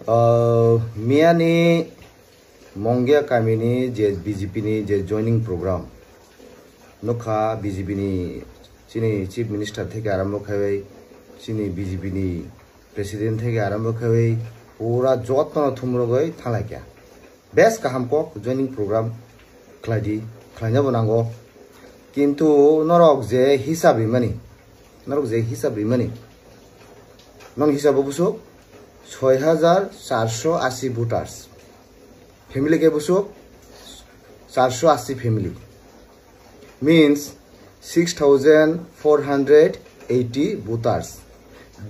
Miani Mongia Kamini je BJP ni je joining program nokha BJP ni chini chief minister theke arambho khabai chini BJP ni president theke arambho khabai pura jotno thumrogai thalakya best kaham ko joining program khladi khlanya bonango kintu norok je hisab rimani non hisab buso 6480 voters family ke buso 480 family means 6480 voters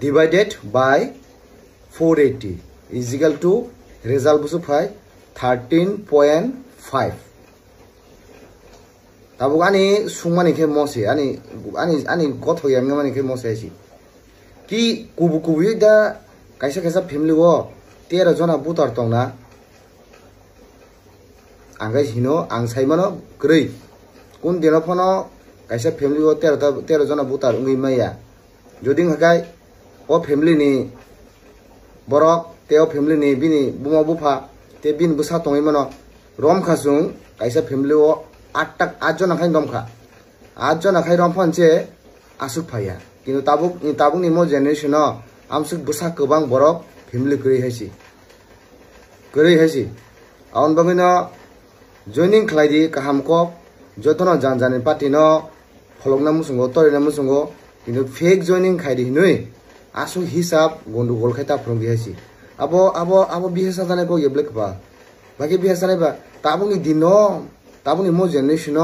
divided by 480 is equal to result buso 13.5 tabu ani sungmani ke mose ani gotho yamani ke mose si ki kubu da kaisa family wo 13 jona voter tongna angga hino ang saimano grei kun dino phono kaisa family wo 13 jona voter ungui maya joding hakai o family ni borok teo family ni bini buma bufa te bin busa tongai mano rom khasung kaisa family wo 8 jona khai domkha 8 jona khai rom phonche asuk phaya কিন্তু তাবুক নি মো generation আমসুক বুসা গোবাং বরক family করি হাইছি আউন বামিন joining খাইদি কাহাম কক যতন জানজানি party ন ফলংনা মুসুঙ্গ তরিনা মুসুঙ্গ কিন্তু fake joining খাইদি হিনুই আসু হিসাব গন্ডগোল খাইতা ফ্রংদি হাইছি আবো বিহেসা জানাই কো ইবলেক বা বাকি বিহেসা নাই বা তাবুনি মো জেনারেশন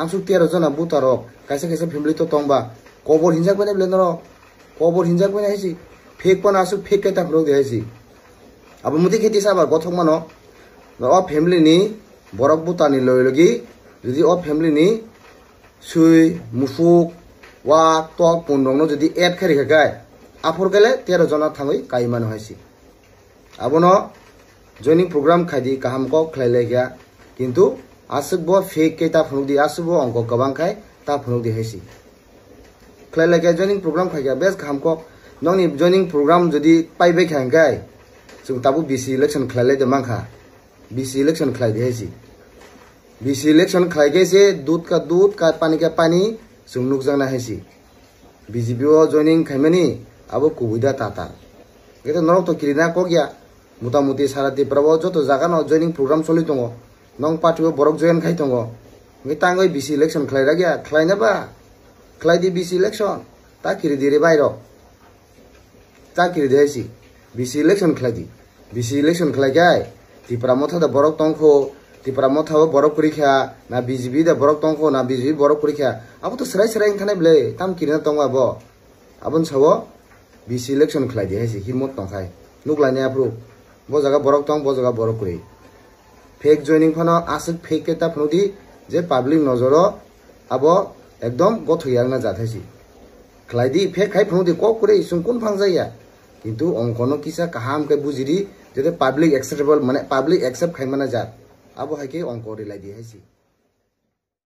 আমসুক 13 জনা বুতারক কাইসা ফ্যামিলি তো তংবা কবর হিনজাক বানাই বলে নর কবর হিনজাক বানাই হাইছি ফেক পন আসু ফেক কেতা ফ্রগ দে হাইছি আবো মুতি খেতি সাবা গথক মানো অ ফ্যামিলি নি বরক বুতানি লয়লগি যদি অ ফ্যামিলি নি সুই মুফুক ওয়া টক পনরং যদি এড খারি খাগায় আফর গেলে 13 জনা থাঙ্গই কাইমানো হাইছি আবনো জয়নিং প্রোগ্রাম খাইদি কাহাম ক খলাইলে গিয়া কিন্তু আসুকবো ফেক কেতা ফ্রগ দি আসুবো অঙ্ক গবাং খাই তা frog the হাইছি Klai joining program khaya best kham ko nong ni joining program jodi paibe khangai sung tabu BC election khlai de mangkha BC election khlai de haisi BC election khlai ge se dud ka pani ka pani sung nuk jang na haisi BJP o joining khaimani abo kubida tata eta norok to kirina ko gya mutamuti sarati prabo joto jaga no joining program choli tongo nong party o borok join khai tongo ngi tangoi BC election khlai ra gya khlai na ba Klai di BC election ta kiri dire bairo ta kiri desi BC election BC election klai gai ti pramotha da borok tongkho ti pramotha bo borok kurikha na BJP da borok tongkho na BJP borok kurikha abo to serai thane ble tam kirina tongwa bo abon sawo BC election klai di hesi himot tongkhai nuklani apru bo jaga borok tong bo jaga borok kuri fake joining phano asuk fake eta phnodi je public nojoro abo একদম গথইয়াংনা জাথাইছি ক্লাইদি fake খাই ফ্রংদি ক করে ইসুং কোন ফাংজাইয়া কিন্তু অঙ্কন কিসা কাহাম কে বুজিরি যেতে public acceptable মানে public accept খাইমানা জাত আবো হাইকে অঙ্ক রিলাই দি হাইছি